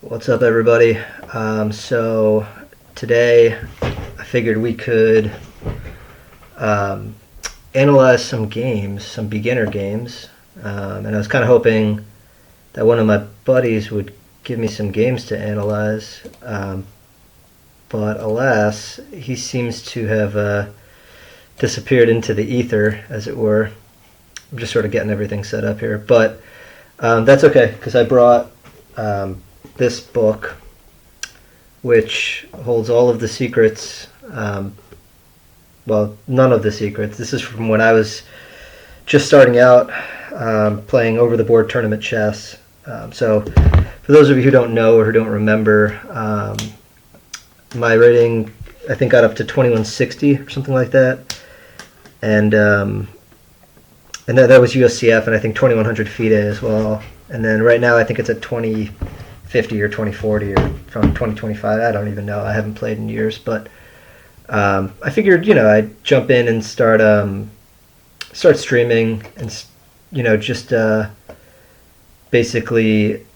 What's up, everybody? So today I figured we could analyze some games, some beginner games, and I was kind of hoping that one of my buddies would give me some games to analyze, but alas, he seems to have disappeared into the ether, as it were. I'm just sort of getting everything set up here, but that's okay, because I brought this book, which holds all of the secrets, well, none of the secrets. This is from when I was just starting out playing over-the-board tournament chess. So for those of you who don't know or who don't remember, my rating, I think, got up to 2160 or something like that. And that was USCF, and I think 2100 FIDE as well. And then right now I think it's at 2050 or 2040 or from 2025. I don't even know. I haven't played in years, but I figured, I'd jump in and start streaming and, just basically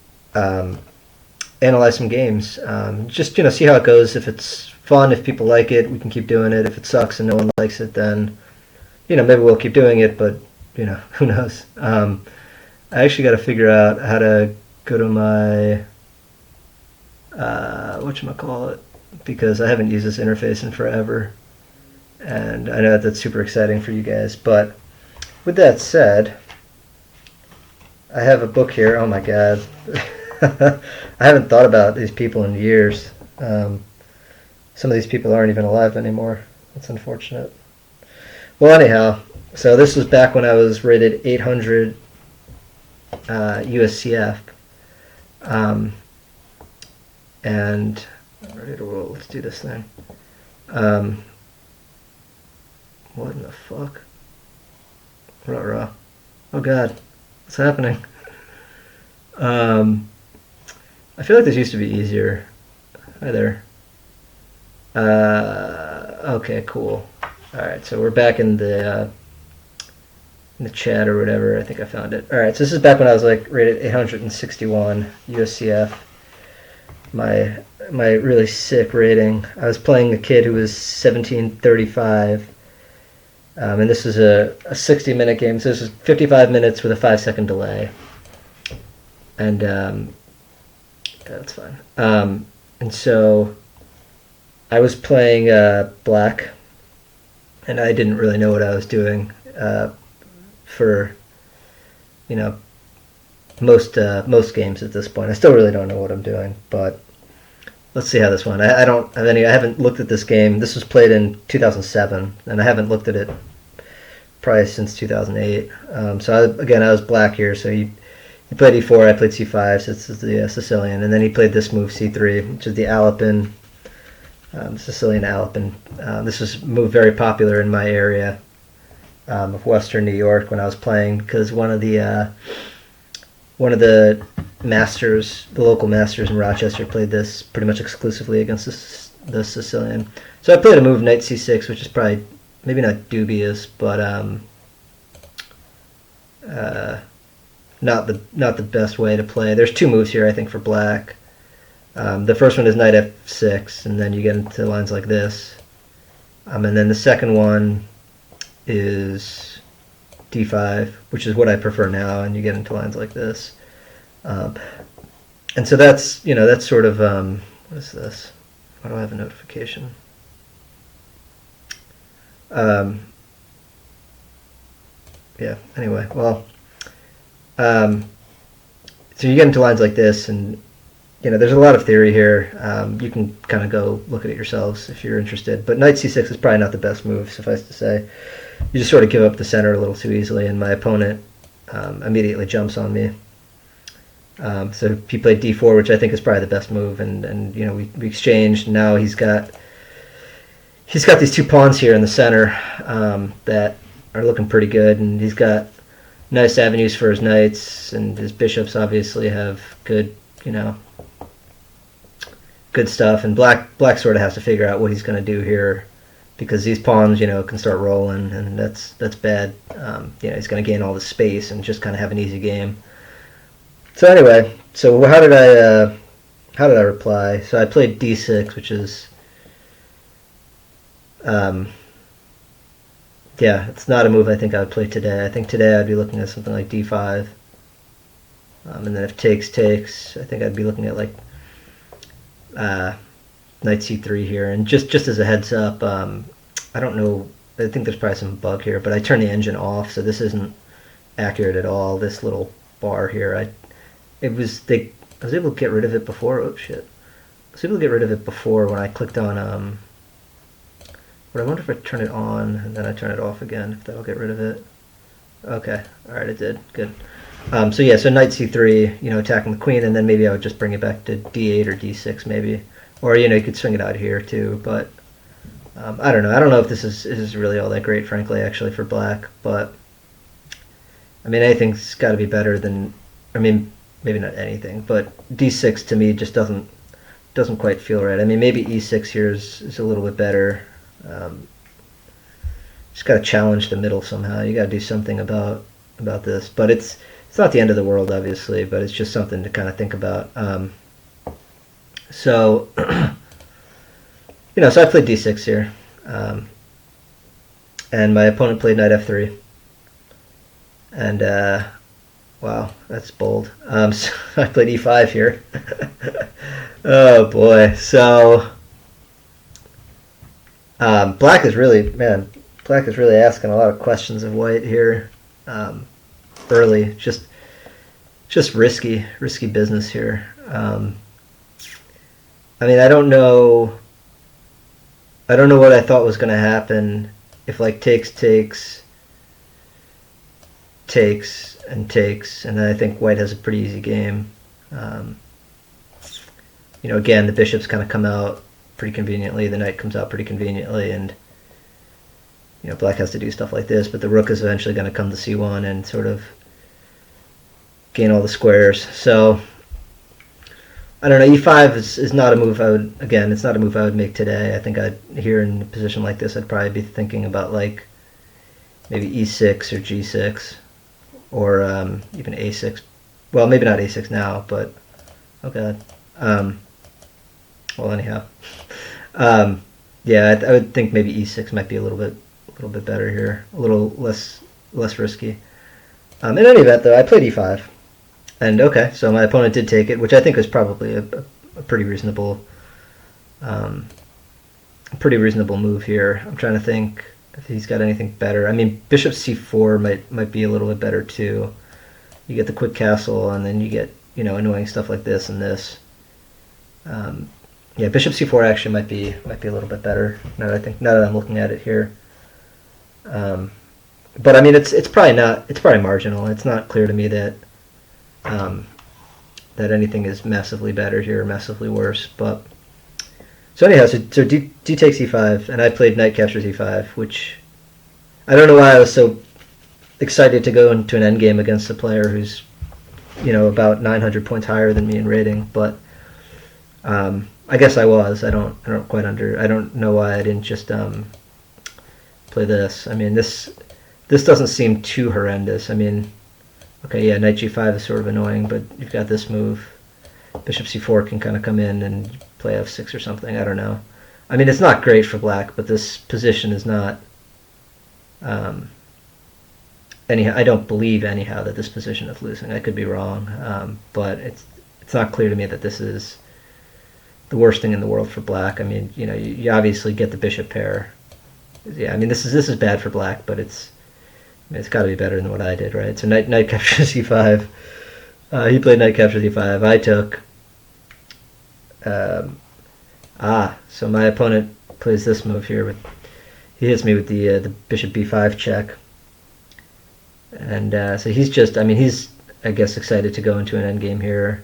analyze some games. Just, see how it goes. If it's fun, if people like it, we can keep doing it. If it sucks and no one likes it, then, maybe we'll keep doing it, but, who knows. I actually got to figure out how to go to my, whatchamacallit, because I haven't used this interface in forever. And I know that's super exciting for you guys. But with that said, I have a book here. Oh my God. I haven't thought about these people in years. Some of these people aren't even alive anymore. That's unfortunate. Well, anyhow, so this was back when I was rated 800 USCF. And I'm ready to roll. Let's do this thing. What in the fuck? Ruh-roh. Oh God, what's happening? I feel like this used to be easier. Hi there. Okay, cool. All right, so we're back in the chat or whatever. I think I found it. All right, so this is back when I was rated 861 USCF. My really sick rating. I was playing a kid who was 1735, and this was a 60-minute game. So this was 55 minutes with a 5-second delay, and that's fine. And so I was playing black, and I didn't really know what I was doing for most games at this point. I still really don't know what I'm doing, but let's see how this went. I don't have any. I haven't looked at this game. This was played in 2007, and I haven't looked at it probably since 2008. So I was black here. So he played e4. I played c5. So it's the Sicilian, and then he played this move c3, which is the Alpin, Sicilian Alpin. This was a move very popular in my area of Western New York when I was playing, because one of the masters, the local masters in Rochester, played this pretty much exclusively against the Sicilian. So I played a move knight c6, which is probably maybe not dubious, but not the best way to play. There's two moves here, I think, for black. The first one is knight f6, and then you get into lines like this. And then the second one is d5, which is what I prefer now, and you get into lines like this. And so that's sort of, what is this? Why do I have a notification? Yeah, anyway, well, so you get into lines like this, and there's a lot of theory here. You can kind of go look at it yourselves if you're interested. But knight c6 is probably not the best move, suffice to say. You just sort of give up the center a little too easily, and my opponent immediately jumps on me. So he played d4, which I think is probably the best move, and we exchanged. Now he's got these two pawns here in the center that are looking pretty good, and he's got nice avenues for his knights, and his bishops obviously have good stuff. And black sort of has to figure out what he's going to do here, because these pawns, can start rolling, and that's bad. He's going to gain all the space and just kind of have an easy game. So anyway, so how did I how did I reply? So I played d6, which is, um, yeah, it's not a move I think I would play today. I think today I'd be looking at something like d5. And then if takes, I think I'd be looking at like uh, knight c3 here. And just as a heads up, I don't know. I think there's probably some bug here, but I turned the engine off, so this isn't accurate at all. This little bar here, I was able to get rid of it before. Oh shit! I was able to get rid of it before when I clicked on. But I wonder if I turn it on and then I turn it off again, if that'll get rid of it. Okay, all right, it did. Good. So yeah, so knight c3, attacking the queen, and then maybe I would just bring it back to d8 or d6 maybe, or you could swing it out here too. But I don't know. I don't know if this is really all that great, frankly, actually for black. But I mean, anything's got to be better than. I mean, maybe not anything, but d6 to me just doesn't quite feel right. I mean, maybe e6 here is a little bit better. Just got to challenge the middle somehow. You got to do something about this, but it's not the end of the world, obviously, but it's just something to kind of think about. So, so I played d6 here, and my opponent played knight f3, and wow, that's bold. So I played e5 here. Oh boy, so black is really asking a lot of questions of white here. Early, just risky business here. I mean, I don't know what I thought was going to happen if like takes, and then I think white has a pretty easy game. Again, the bishops kind of come out pretty conveniently, the knight comes out pretty conveniently, and black has to do stuff like this, but the rook is eventually going to come to c1 and sort of gain all the squares. So I don't know. E5 is not a move I would. Again, it's not a move I would make today. I think here in a position like this, I'd probably be thinking about like maybe e6 or g6 or even a6. Well, maybe not a6 now, but oh god. Well, anyhow, yeah, I would think maybe e6 might be a little bit better here, a little less risky. In any event, though, I played e5, and okay, so my opponent did take it, which I think was probably a pretty reasonable, move here. I'm trying to think if he's got anything better. I mean, bishop c4 might be a little bit better too. You get the quick castle, and then you get annoying stuff like this and this. Yeah, bishop c4 actually might be a little bit better now that I'm looking at it here. But I mean, it's probably marginal. It's not clear to me that that anything is massively better here or massively worse. But so anyhow, so d takes e5, and I played knight captures e5, which I don't know why I was so excited to go into an endgame against a player who's about 900 points higher than me in rating, but I guess I was. I don't know why I didn't just play this. I mean, this doesn't seem too horrendous. I mean, okay, yeah, knight g5 is sort of annoying, but you've got this move. Bishop c4 can kind of come in and play f6 or something. I don't know. I mean, it's not great for black, but this position is not. Anyhow, I don't believe anyhow that this position is losing. I could be wrong, but it's not clear to me that this is the worst thing in the world for black. I mean, you obviously get the bishop pair. Yeah, I mean, this is bad for black, but it's got to be better than what I did, right? So knight captures e5. He played knight captures e5. I took. So my opponent plays this move here. He hits me with the bishop b5 check. And so he's just, I mean, he's, I guess, excited to go into an endgame here.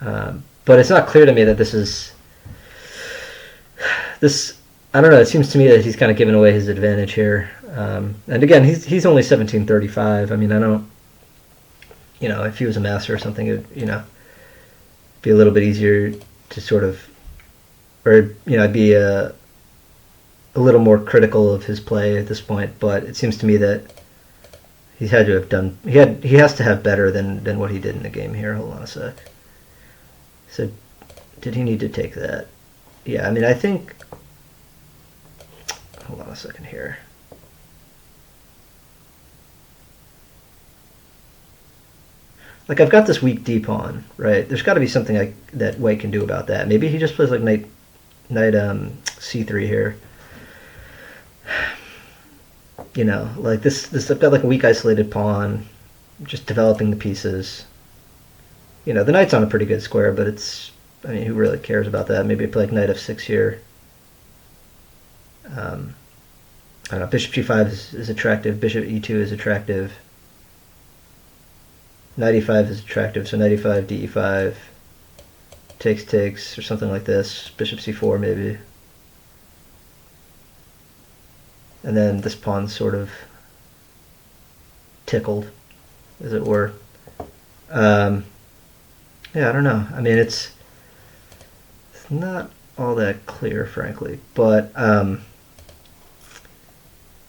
But it's not clear to me that this, I don't know, it seems to me that he's kind of given away his advantage here. And again, he's only 1735. I mean, I don't, if he was a master or something, it would, be a little bit easier to sort of, or, I'd be a little more critical of his play at this point. But it seems to me that he had to have done, he has to have better than what he did in the game here. Hold on a sec. So did he need to take that? Yeah, I mean, I think... Hold on a second here. Like, I've got this weak D pawn, right? There's got to be something that white can do about that. Maybe he just plays like knight c3 here. You know, like this I've got like a weak isolated pawn, just developing the pieces. You know, the knight's on a pretty good square, but it's, I mean, who really cares about that? Maybe I play like knight f6 here. I don't know, bishop g5 is attractive, bishop e2 is attractive. Knight e5 is attractive, so knight e5, d e5, takes, or something like this. Bishop c4 maybe. And then this pawn's sort of tickled, as it were. Yeah, I don't know. I mean, it's not all that clear, frankly, but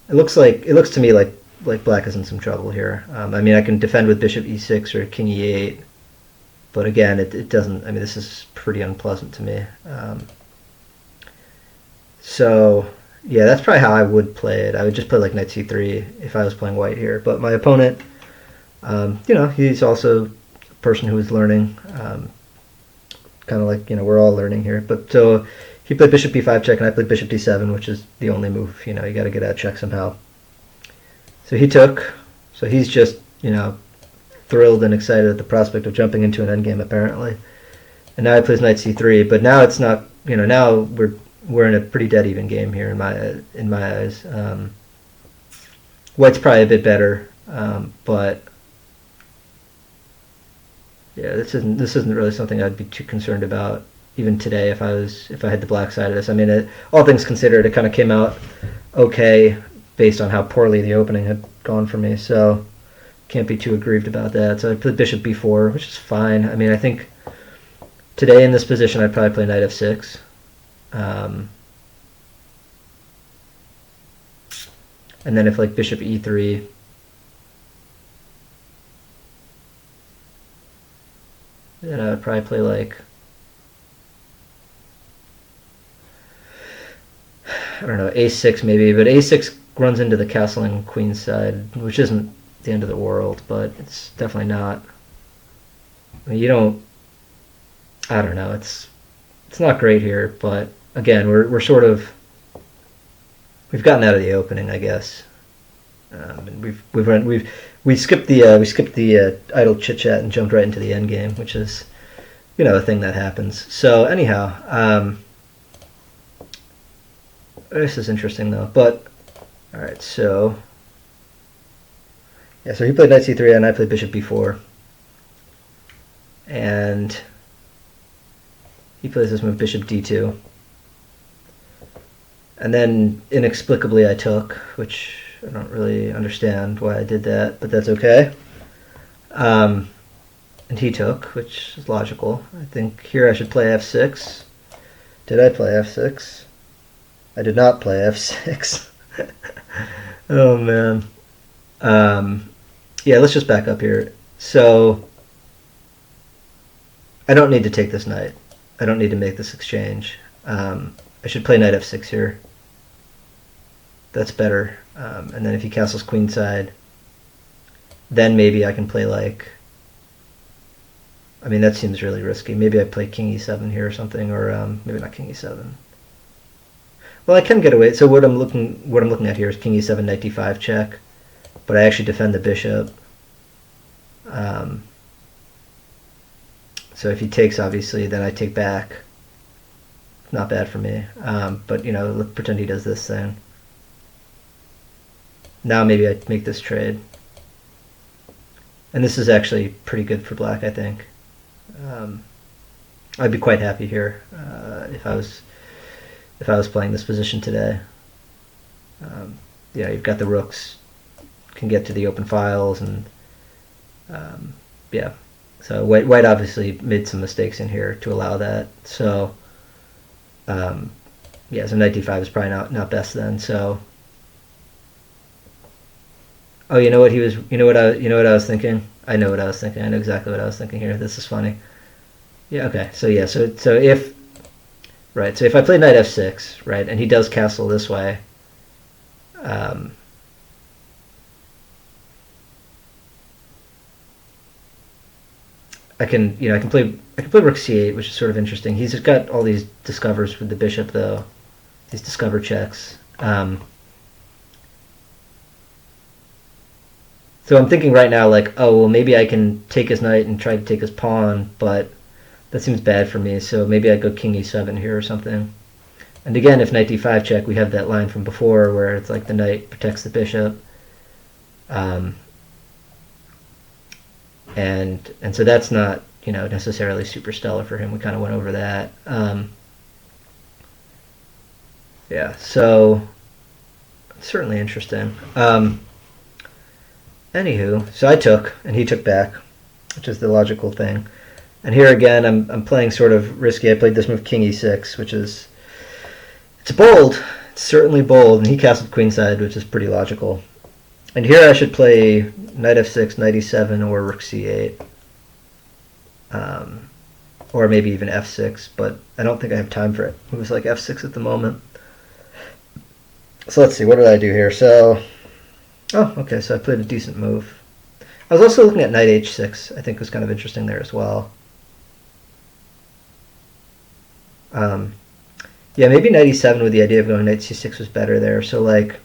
it looks to me like black is in some trouble here. I mean, I can defend with bishop e6 or king e8, but again, it doesn't. I mean, this is pretty unpleasant to me. So yeah, that's probably how I would play it. I would just play like knight c3 if I was playing white here. But my opponent, you know, he's also a person who is learning, kind of like, you know, we're all learning here. But so he played bishop b5 check, and I played bishop d7, which is the only move. You know, you got to get out of check somehow. So he took. So he's just, you know, thrilled and excited at the prospect of jumping into an endgame, apparently. And now he plays knight c3, but now it's not. You know, now we're in a pretty dead even game here in my eyes. White's probably a bit better, but yeah, this isn't really something I'd be too concerned about even today if I had the black side of this. I mean, all things considered, it kind of came out okay based on how poorly the opening had gone for me, so can't be too aggrieved about that. So I played bishop b4, which is fine. I mean, I think today in this position I'd probably play knight f6. And then if like bishop e3, then I would probably play like, I don't know, a6 maybe, but a6 runs into the castling queen side, which isn't the end of the world, but it's definitely not. I mean, you don't, I don't know, it's not great here, but again, we're sort of, we've gotten out of the opening, I guess. And we skipped the idle chit chat and jumped right into the end game, which is, you know, a thing that happens. So anyhow, this is interesting though. But all right, so yeah, so he played knight c3 and I played bishop b4, and he plays this move bishop d2. And then inexplicably I took, which I don't really understand why I did that, but that's okay. And he took, which is logical. I think here I should play f6. Did I play f6? I did not play f6. Oh man. Yeah, let's just back up here. So I don't need to take this knight. I don't need to make this exchange. I should play knight f6 here. That's better. And then if he castles queenside, then maybe I can play like, I mean, that seems really risky. Maybe I play king e7 here or something, or maybe not king e7. Well, I can get away. So what I'm looking at here is king e7, knight d5 check, but I actually defend the bishop. So if he takes, obviously, then I take back. Not bad for me. But you know, let's pretend he does this thing. Now maybe I make this trade. And this is actually pretty good for black, I think. I'd be quite happy here if I was playing this position today. Yeah, you've got the rooks, can get to the open files, and yeah. So white obviously made some mistakes in here to allow that. So yeah, so knight d5 is probably not best then. So oh, you know what I was thinking? I know what I was thinking. I know exactly what I was thinking here. This is funny. Yeah, okay. So yeah, so if right, so if I play knight f6, right, and he does castle this way, um, I can play rook c8, which is sort of interesting. He's got all these discovers with the bishop though, these discover checks. So I'm thinking right now, like, oh well, maybe I can take his knight and try to take his pawn, but that seems bad for me. So maybe I go king e7 here or something. And again, if knight d5 check, we have that line from before where it's like the knight protects the bishop. Um, and so that's not necessarily super stellar for him. We kind of went over that. Yeah, so it's certainly interesting. Anywho, so I took and he took back, which is the logical thing. And here again, I'm playing sort of risky. I played this move king e6, which is it's bold. It's certainly bold, and he castled queenside, which is pretty logical. And here I should play knight f6, knight e7, or rook c8. Or maybe even f6, but I don't think I have time for it. It was like f6 at the moment. So let's see, what did I do here? So, oh, okay, so I played a decent move. I was also looking at knight h6, I think was kind of interesting there as well. Yeah, maybe knight e7 with the idea of going knight c6 was better there. So like,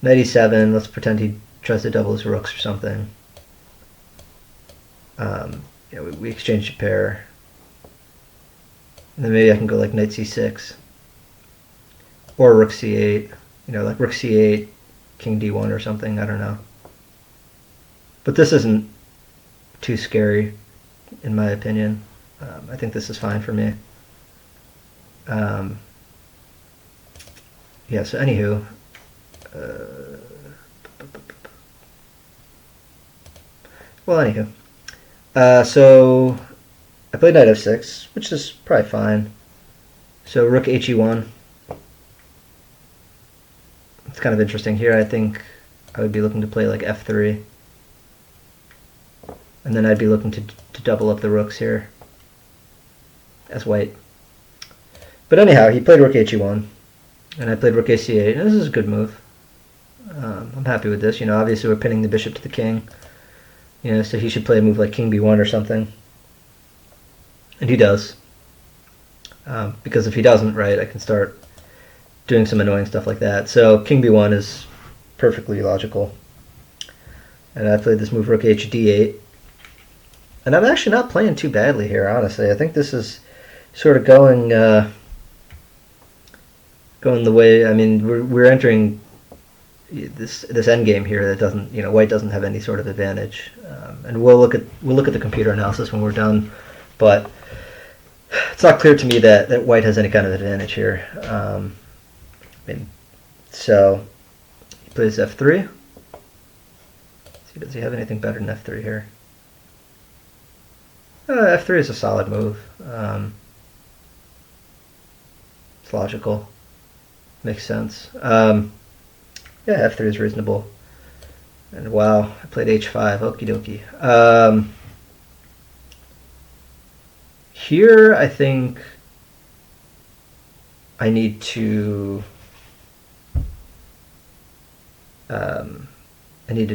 knight e7, let's pretend he tries to double his rooks or something. Yeah, we exchange a pair. And then maybe I can go like knight c6. Or rook c8. Like rook c8, king d1 or something, I don't know. But this isn't too scary, in my opinion. I think this is fine for me. Yeah, so anywho. Well, anywho. So I played knight f6, which is probably fine. So rook he1. It's kind of interesting here. I think I would be looking to play like f3. And then I'd be looking to double up the rooks here as white. But anyhow, he played rook he1, and I played rook ac8. And this is a good move. I'm happy with this. Obviously we're pinning the bishop to the king. So he should play a move like king b1 or something. And he does. Because if he doesn't, right, I can start doing some annoying stuff like that. So king b1 is perfectly logical. And I played this move rook h d8. And I'm actually not playing too badly here, honestly. I think this is sort of going the way. I mean, we're entering this endgame here that doesn't, white doesn't have any sort of advantage. And we'll look at the computer analysis when we're done, but it's not clear to me that white has any kind of advantage here. So he plays f3. Does he have anything better than f3 here? F3 is a solid move. It's logical. Makes sense. Yeah, f3 is reasonable. And wow, I played h5. Okie dokie. Here, I think I need to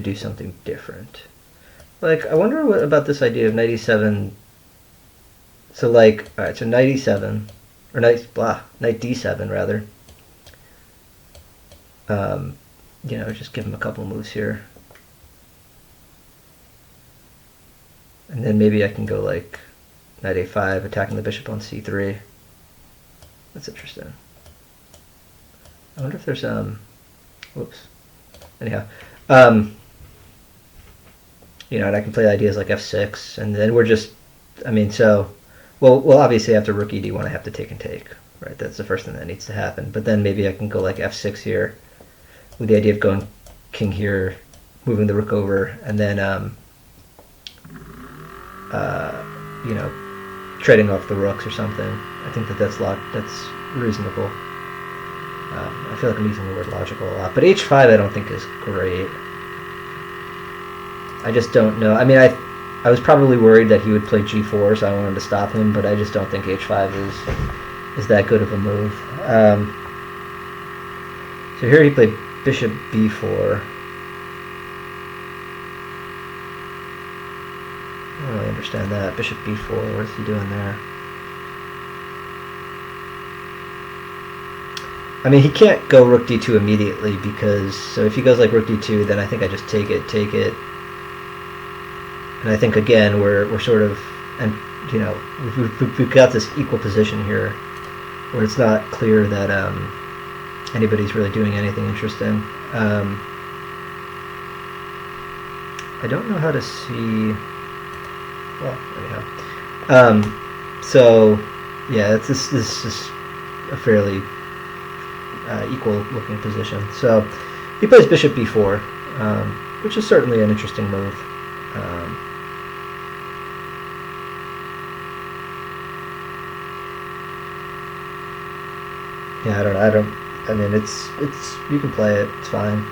do something different. Like, I wonder what about this idea of knight e7. So like, all right, so knight e7 or knight d7 rather. Just give him a couple moves here. And then maybe I can go like knight a5, attacking the bishop on c3. That's interesting. I wonder if there's whoops. Anyhow, and I can play ideas like f6, and then we're just, well, obviously after rook ed1, I have to take and take, right? That's the first thing that needs to happen. But then maybe I can go like f6 here, with the idea of going king here, moving the rook over, and then trading off the rooks or something. I think that's reasonable. I feel like I'm using the word logical a lot, but h5 I don't think is great. I just don't know. I mean, I was probably worried that he would play g4, so I wanted to stop him, but I just don't think h5 is that good of a move. So here he played bishop b4. I don't really understand that. Bishop b4, what is he doing there? I mean, he can't go rook d2 immediately because, so if he goes like rook d2, then I think I just take it. And I think, again, we're sort of, and you know, we've got this equal position here where it's not clear that anybody's really doing anything interesting. I don't know how to see, well, anyhow. So, yeah, this is a fairly equal looking position. So he plays bishop b4, which is certainly an interesting move. Yeah, I mean, it's you can play it, it's fine.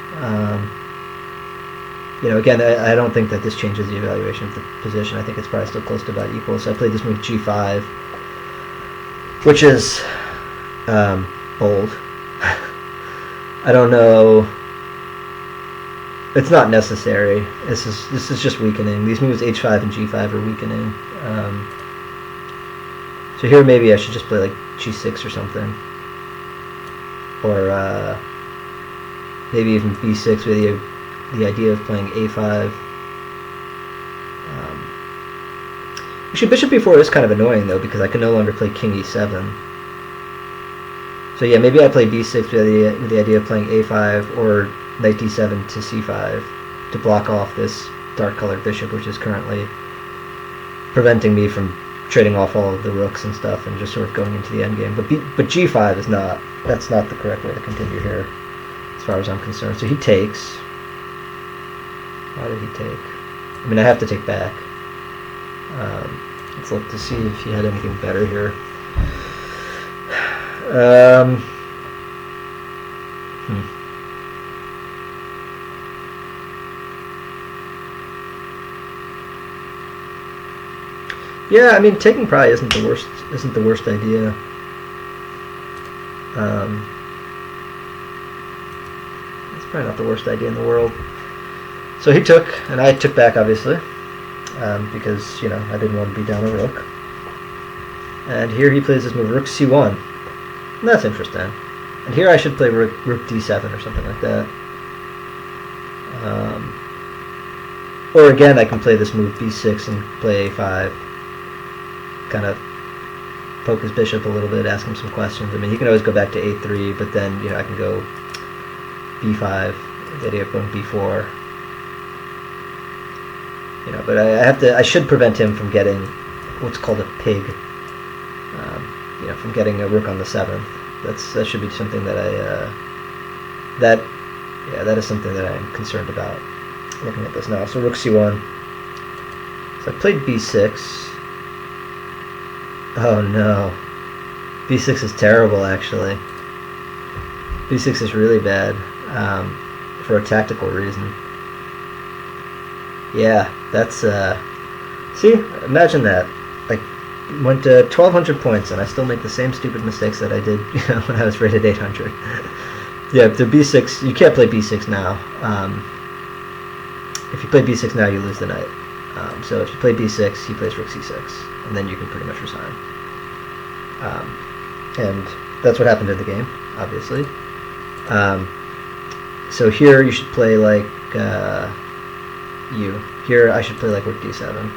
You know, again, I don't think that this changes the evaluation of the position. I think it's probably still close to about equal. So I played this move g5, which is bold. I don't know. It's not necessary. This is just weakening. These moves h5 and g5 are weakening. So here maybe I should just play like g6 or something, or maybe even b6 with the idea of playing a5. Actually, bishop b4 is kind of annoying though because I can no longer play king e7. So yeah, maybe I play b6 with the idea of playing a5 or knight d7 to c5 to block off this dark-colored bishop, which is currently preventing me from trading off all of the rooks and stuff and just sort of going into the endgame. But g5 is not. That's not the correct way to continue here, as far as I'm concerned. So he takes. Why did he take? I mean, I have to take back. Let's look to see if he had anything better here. Yeah, I mean, taking probably isn't the worst idea. It's probably not the worst idea in the world. So he took, and I took back, obviously, because, you know, I didn't want to be down a rook. And here he plays this move, rook c1. And that's interesting. And here I should play rook d7 or something like that. Or again, I can play this move b6 and play a5. Kind of poke his bishop a little bit, ask him some questions. I mean, he can always go back to a3, but then, you know, I can go b5, the idea of going b4. You know, but I should prevent him from getting what's called a pig. You know, from getting a rook on the 7th. That should be something that that is something that I'm concerned about looking at this now. So rook c1. So I played b6. Oh no. b6 is terrible, actually. b6 is really bad, for a tactical reason. Yeah, that's, see, imagine that. Like, went to 1,200 points, and I still make the same stupid mistakes that I did, you know, when I was rated 800. Yeah, the b6, you can't play b6 now. If you play b6 now, you lose the knight. So if you play b6, he plays rook c6, and then you can pretty much resign. And that's what happened in the game, obviously. So here you should play like Here I should play like rook d7.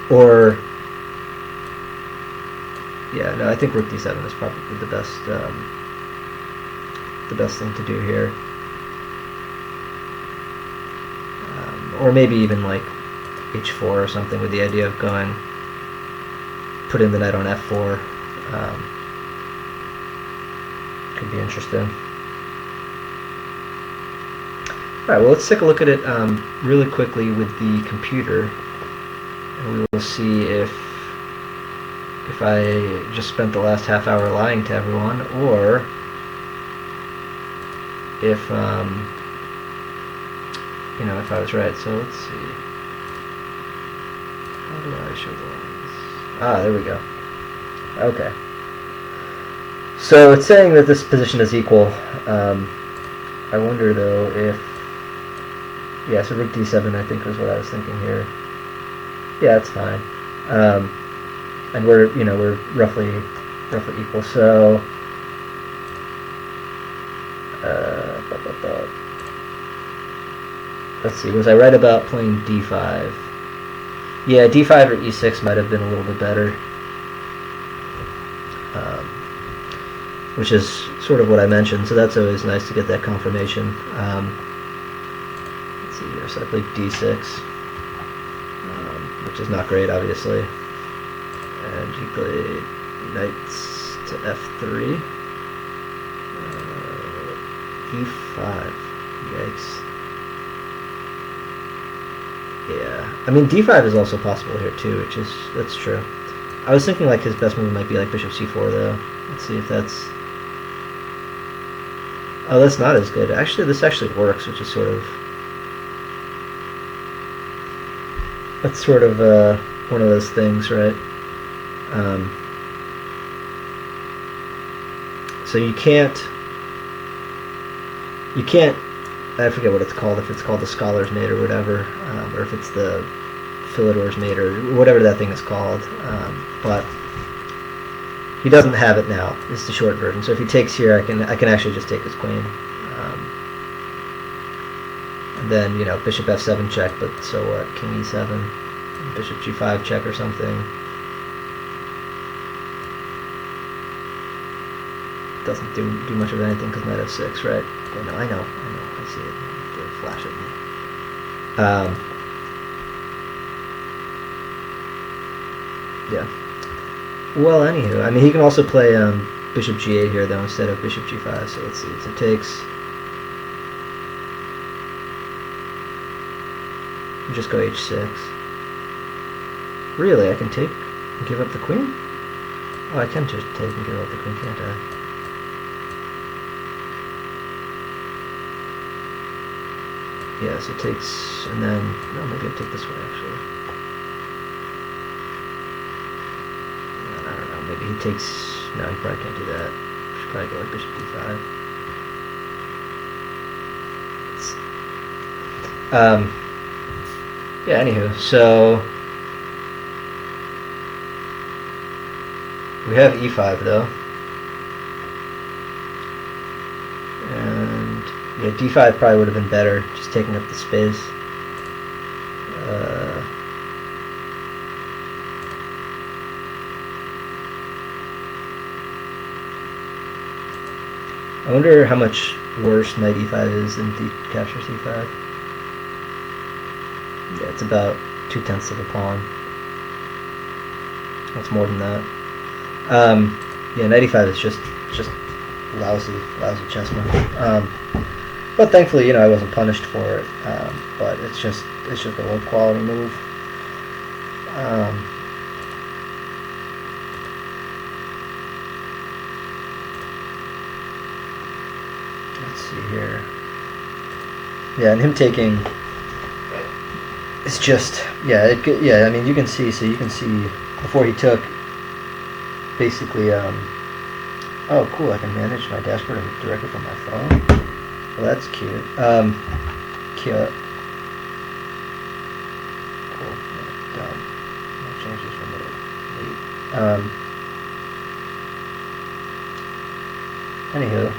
Or yeah, no, I think rook d7 is probably the best thing to do here. Or maybe even like h4 or something with the idea of going, put in the knight on f4. Could be interesting. Alright, well, let's take a look at it really quickly with the computer, and we will see if I just spent the last half hour lying to everyone, or if you know, if I was right. So let's see. How do I show the lines? Ah, there we go. Okay. So it's saying that this position is equal. I wonder though if, yeah, so rook d7 I think was what I was thinking here. Yeah, it's fine. And we're roughly equal. So let's see. Was I right about playing d5? Yeah, d5 or e6 might have been a little bit better. Which is sort of what I mentioned. So that's always nice to get that confirmation. Let's see here. So I played d6, which is not great, obviously. And he played knights to f3. e5. Yikes. Yeah. I mean, d5 is also possible here, too, that's true. I was thinking, like, his best move might be, like, bishop c4, though. Let's see if that's... Oh, that's not as good. Actually, this actually works, which is sort of... That's sort of one of those things, right? So you can't, I forget what it's called, if it's called the scholar's mate or whatever, or if it's the Philidor's mate or whatever that thing is called, but he doesn't have it now. It's the short version. So if he takes here, I can actually just take his queen. And then, you know, bishop f7 check, but so what? King e7, bishop g5 check or something. Doesn't do much of anything because knight f6, right? Yeah, no, I know, I see it. They flash at me. Yeah. Well, anywho, I mean, he can also play bishop g8 here, though, instead of bishop g5, so let's see. So it takes... Just go h6. Really? I can take and give up the queen? Oh, I can just take and give up the queen, can't I? Yeah, so it takes... And then... No, maybe I'll take this way, actually. I don't know, maybe he takes... No, he probably can't do that. Should probably go like bishop d5. Yeah, anywho, so... We have e5, though. And... Yeah, d5 probably would have been better, just taking up the space. I wonder how much worse knight e5 is than d captures e5. Yeah, it's about 2/10 of a pawn. That's more than that. Yeah, knight e5 is just lousy chess move. But thankfully, you know, I wasn't punished for it. But it's just a low quality move. Let's see here. Yeah, and him taking. It's just, yeah, I mean, you can see, before he took, basically, oh, cool, I can manage my dashboard directly from my phone. Well, that's cute. Cute. Cool. Yeah, dumb. No changes from the anywho.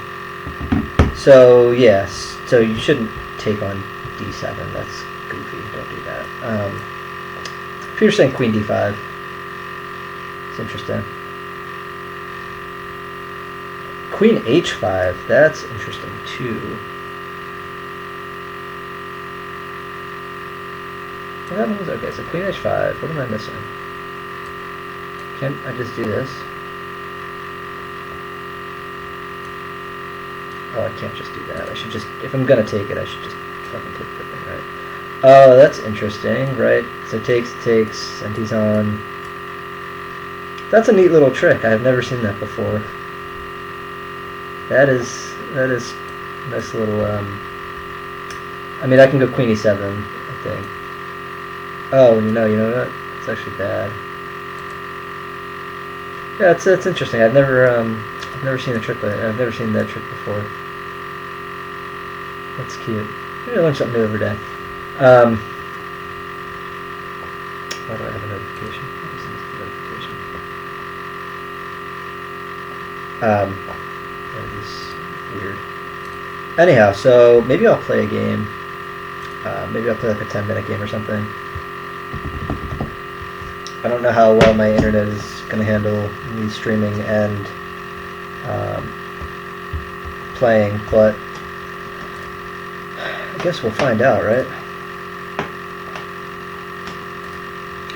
So, yes, so you shouldn't take on d7, that's goofy, don't do that. If you're saying queen d5, it's interesting. Queen h5, that's interesting too. Well, that means, okay, so queen h5, what am I missing? Can't I just do this? Oh, I can't just do that. I should just, if I'm gonna take it, I should just fucking take the thing, right? Oh, that's interesting, right? So takes, and he's on... That's a neat little trick. I've never seen that before. That is nice little, I mean, I can go queen e7, I think. Oh, you know what? It's actually bad. Yeah, it's interesting. I've never seen a trick like I've never seen that trick before. That's cute. Maybe I learn something new every day. Why do I have a notification? What is this notification? That is weird. Anyhow, so maybe I'll play a game. Maybe I'll play like a 10-minute game or something. I don't know how well my internet is going to handle me streaming and playing, but I guess we'll find out, right?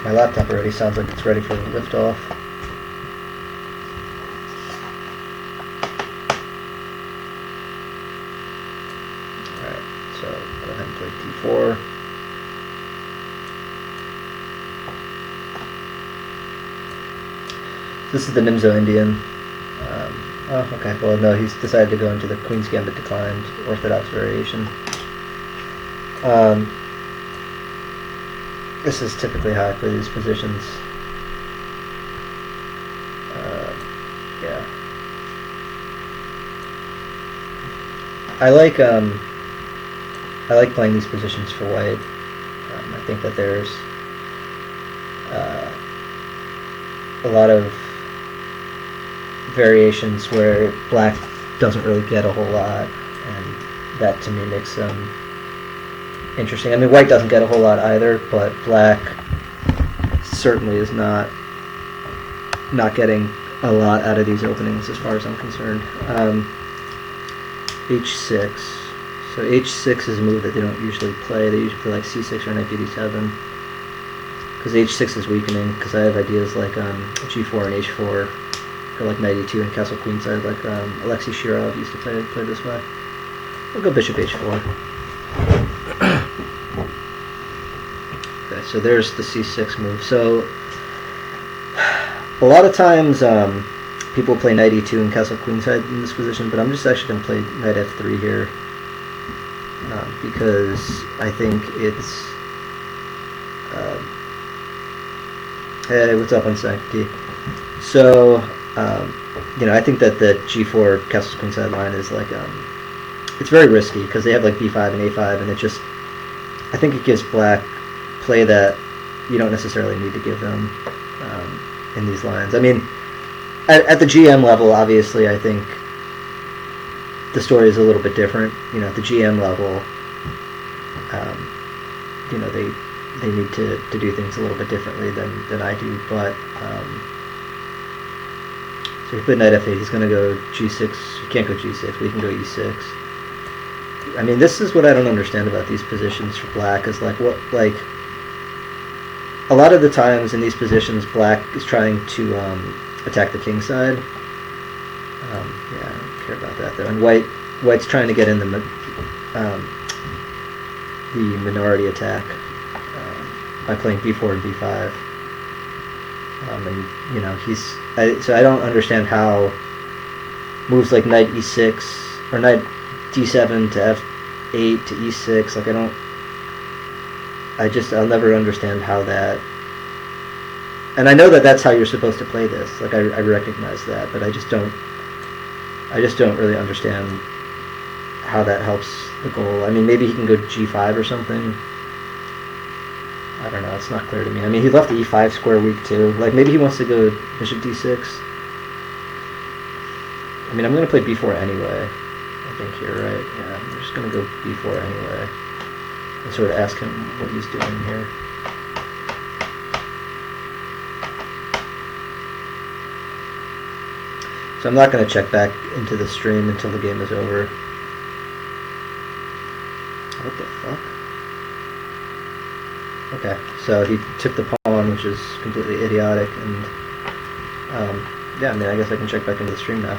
My laptop already sounds like it's ready for liftoff. Alright, so go ahead and play d4. This is the Nimzo Indian. Oh, okay. Well, no, he's decided to go into the Queen's Gambit declined orthodox variation. This is typically how I play these positions. Yeah. I like playing these positions for white. I think that there's a lot of variations where black doesn't really get a whole lot, and that to me makes them interesting. I mean, white doesn't get a whole lot either, but black certainly is not getting a lot out of these openings as far as I'm concerned. h6. So h6 is a move that they don't usually play. They usually play like c6 or knight d7. Because h6 is weakening, because I have ideas like g4 and h4, or like knight e2 and castle queenside, like Alexei Shirov used to play this way. I'll go bishop h4. Okay, so there's the c6 move. So a lot of times people play knight e2 and castle queenside in this position, but I'm just actually going to play knight f3 here because I think it's hey, what's up on Sankey? So I think that the g4 castle queenside line is like it's very risky because they have like b5 and a5, and I think it gives black play that you don't necessarily need to give them in these lines. I mean, at the GM level, obviously, I think the story is a little bit different. At the GM level, they need to do things a little bit differently than I do. But so he put knight f8. He's going to go g6. He can't go g6, but he can go e6. I mean, this is what I don't understand about these positions for black. Is like a lot of the times in these positions, black is trying to attack the king side. Yeah, I don't care about that though. And white's trying to get in the minority attack by playing b4 and b5. So I don't understand how moves like knight e6 or knight d7 to f8 to e6. Like I'll never understand how that. And I know that that's how you're supposed to play this. Like I recognize that, but I just don't really understand how that helps the goal. I mean, maybe he can go g5 or something. I don't know. It's not clear to me. I mean, he left the e5 square weak too. Like maybe he wants to go bishop d6. I mean, I'm going to play b4 anyway. I think here, right? Yeah, I'm just going to go b4 anyway. And sort of ask him what he's doing here. So I'm not going to check back into the stream until the game is over. What the fuck? Okay, so he took the pawn, which is completely idiotic, and yeah, I mean, I guess I can check back into the stream now.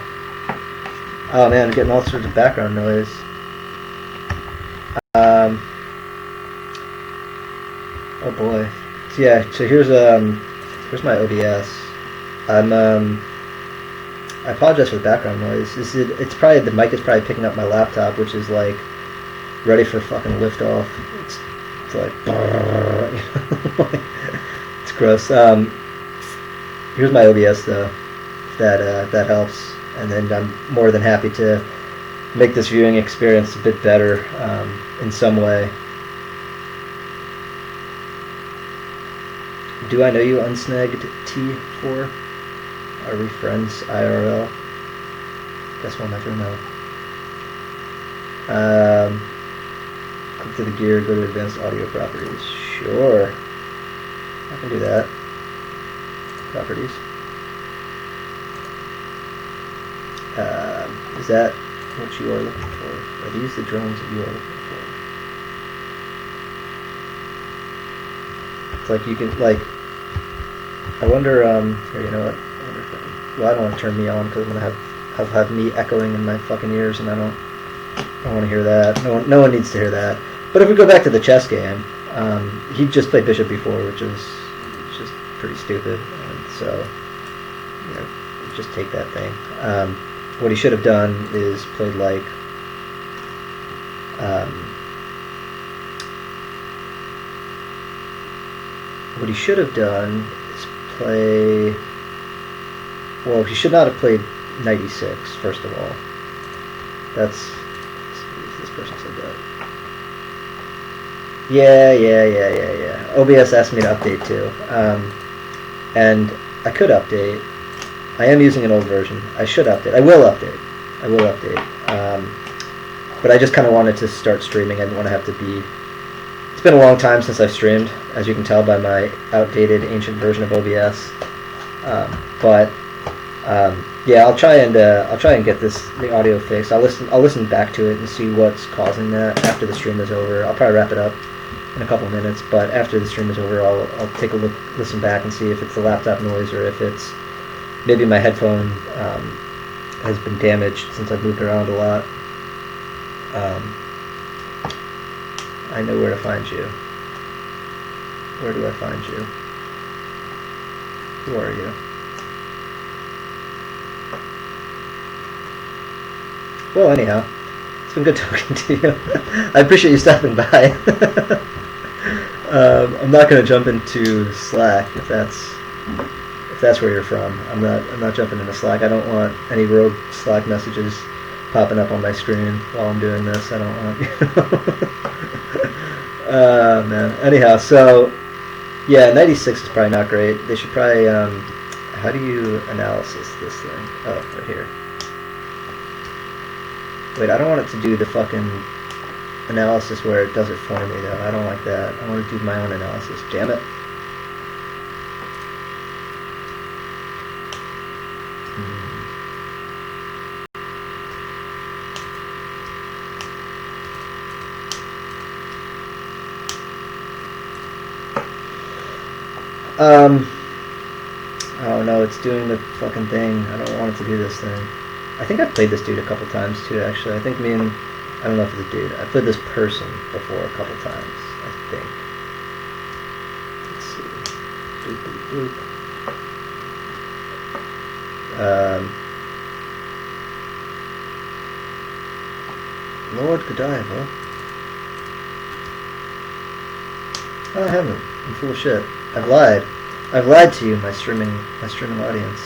Oh man, I'm getting all sorts of background noise. Oh boy. So yeah, so here's my OBS. I apologize for the background noise. The mic is probably picking up my laptop, which is like ready for fucking liftoff. It's like, it's gross. Here's my OBS though, if that helps, and then I'm more than happy to make this viewing experience a bit better in some way. Do I know you, Unsnagged T4? Are we friends IRL? Guess we'll never know. Click to the gear, go to advanced audio properties. Sure. I can do that. Properties. Is that what you are looking for? Are these the drones that you are looking for? It's like you can, like, I wonder, here, you know what? I wonder if well, I don't want to turn me on because I'm going to have me echoing in my fucking ears, and I don't want to hear that. No one needs to hear that. But if we go back to the chess game, he just played bishop before, which is just pretty stupid. And so, you know, just take that thing. What he should have done is played like, what he should have done is play. Well, he should not have played knight e6, first of all. That's... This person said that. Yeah. OBS asked me to update too. And I could update. I am using an old version. I should update. I will update. But I just kind of wanted to start streaming. I didn't want to have to be... It's been a long time since I've streamed, as you can tell by my outdated, ancient version of OBS. Yeah, I'll try and get the audio fixed. I'll listen back to it and see what's causing that after the stream is over. I'll probably wrap it up in a couple of minutes, but after the stream is over, I'll take a listen back and see if it's the laptop noise or if it's maybe my headphone has been damaged since I've moved around a lot. I know where to find you. Where do I find you? Who are you? Well, anyhow, it's been good talking to you. I appreciate you stopping by. I'm not going to jump into Slack if that's where you're from. I'm not jumping into Slack. I don't want any rogue Slack messages popping up on my screen while I'm doing this. I don't want. Man. Anyhow, so yeah, 96 is probably not great. They should probably. How do you analysis this thing? Oh, right here. Wait, I don't want it to do the fucking analysis where it does it for me, though. I don't like that. I want to do my own analysis. Damn it. Oh no, it's doing the fucking thing. I don't want it to do this thing. I think I've played this dude a couple times too, actually. I think I don't know if it's a dude. I played this person before a couple times, I think. Let's see. Boop, boop, boop. Lord Godiva. Oh, I haven't. I'm full of shit. I've lied. I've lied to you, my streaming audience.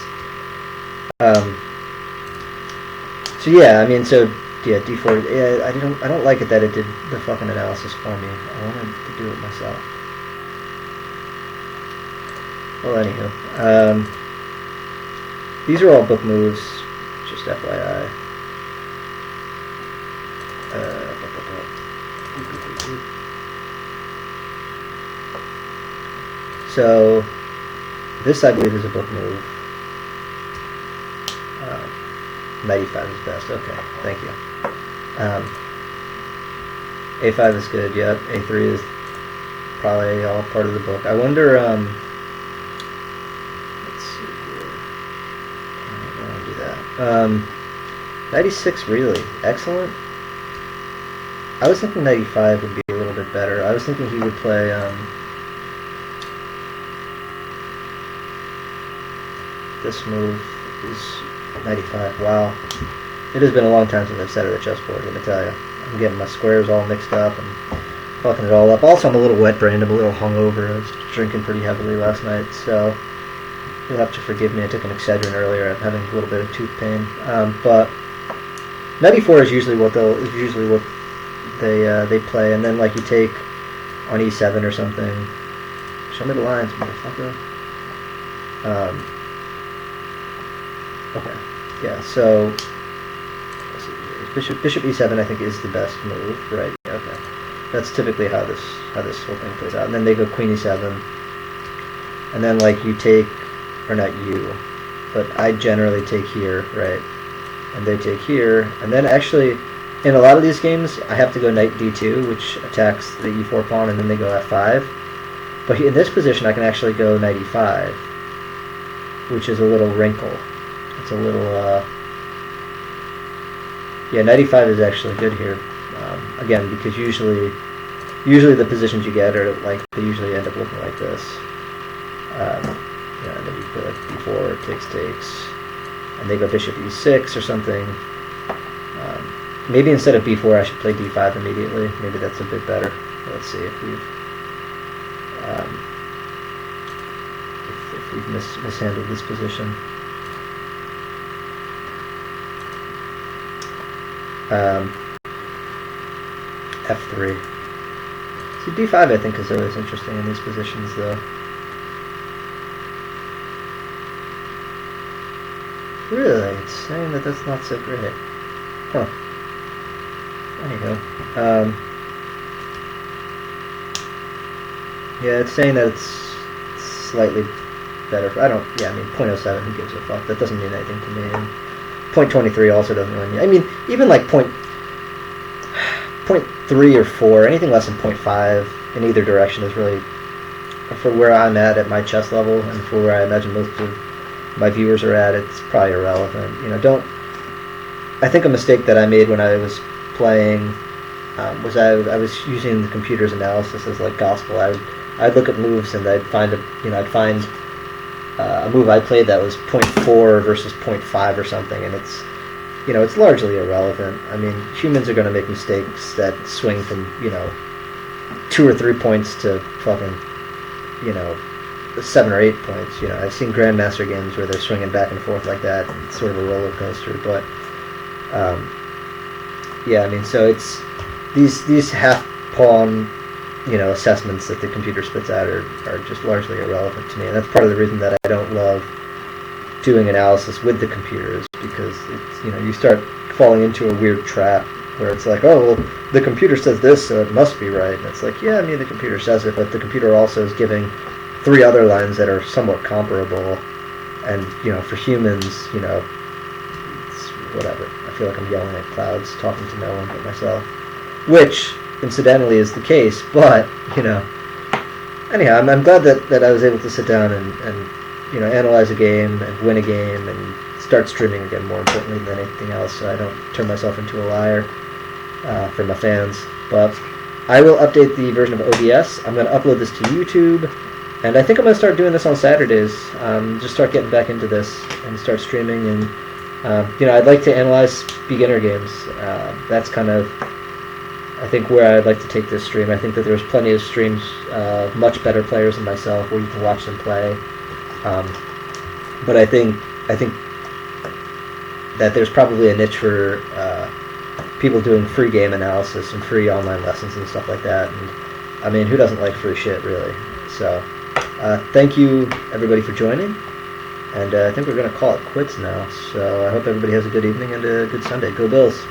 So yeah, I mean, so yeah, D4. Yeah, I don't like it that it did the fucking analysis for me. I wanted to do it myself. Well, anywho, these are all book moves, just FYI. So this, I believe, is a book move. 95 is best. Okay, thank you. A5 is good. Yep. A3 is probably all part of the book. I wonder. Let's see here. I don't want to do that. 96 really excellent. I was thinking 95 would be a little bit better. I was thinking he would play. This move is 95. Wow. It has been a long time since I've sat at a chessboard, let me tell you. I I'm getting my squares all mixed up and fucking it all up. Also, I'm a little wet-brained. I'm a little hungover. I was drinking pretty heavily last night, so you'll have to forgive me. I took an Excedrin earlier. I'm having a little bit of tooth pain, but knight e4 is usually what they play, and then like you take on e7 or something. Show me the lines, motherfucker. Okay, yeah. So bishop e7, I think, is the best move, right? Okay, that's typically how this whole thing plays out. And then they go queen e7, and then like you take, or not you, but I generally take here, right? And they take here, and then actually, in a lot of these games, I have to go knight d2, which attacks the e4 pawn, and then they go f5. But in this position, I can actually go knight e5, which is a little wrinkle. It's a little, yeah, knight e5 is actually good here. Again, because usually the positions you get are like, they usually end up looking like this. Yeah, and then you go like b4, takes, and they go bishop e6 or something. Maybe instead of b4, I should play d5 immediately. Maybe that's a bit better. Let's see if we've mishandled this position. F3. See, d5 I think is always interesting in these positions, though. Really? It's saying that that's not so great. Huh. There you go. Yeah, it's saying that it's slightly better. I mean, 0.07, who gives a fuck? That doesn't mean anything to me. And 0.23 also doesn't really mean... I mean, even like 0.3 or 4, anything less than 0.5 in either direction is really... For where I'm at my chess level, and for where I imagine most of my viewers are at, it's probably irrelevant. You know, I think a mistake that I made when I was playing was I was using the computer's analysis as like gospel. I'd look at moves and I'd find a move I played that was 0.4 versus 0.5 or something, and it's largely irrelevant. I mean, humans are going to make mistakes that swing from 2 or 3 points to fucking 7 or 8 points. I've seen grandmaster games where they're swinging back and forth like that, and it's sort of a roller coaster. But yeah, I mean, so it's these half pawn assessments that the computer spits out are just largely irrelevant to me, and that's part of the reason that I don't love doing analysis with the computers, because it's you start falling into a weird trap where it's like, oh, well, the computer says this, so it must be right. And it's like, yeah, I mean, the computer says it, but the computer also is giving 3 other lines that are somewhat comparable, and for humans, it's whatever. I feel like I'm yelling at clouds, talking to no one but myself, which incidentally is the case. But anyhow, I'm glad that I was able to sit down and analyze a game and win a game and start streaming again, more importantly than anything else, so I don't turn myself into a liar for my fans. But I will update the version of OBS. I'm going to upload this to YouTube, and I think I'm going to start doing this on Saturdays. Just start getting back into this and start streaming. And I'd like to analyze beginner games. That's kind of, I think, where I'd like to take this stream. I think that there's plenty of streams of much better players than myself where you can watch them play. But I think that there's probably a niche for people doing free game analysis and free online lessons and stuff like that. And I mean, who doesn't like free shit, really? So thank you, everybody, for joining. And I think we're going to call it quits now. So I hope everybody has a good evening and a good Sunday. Go Bills!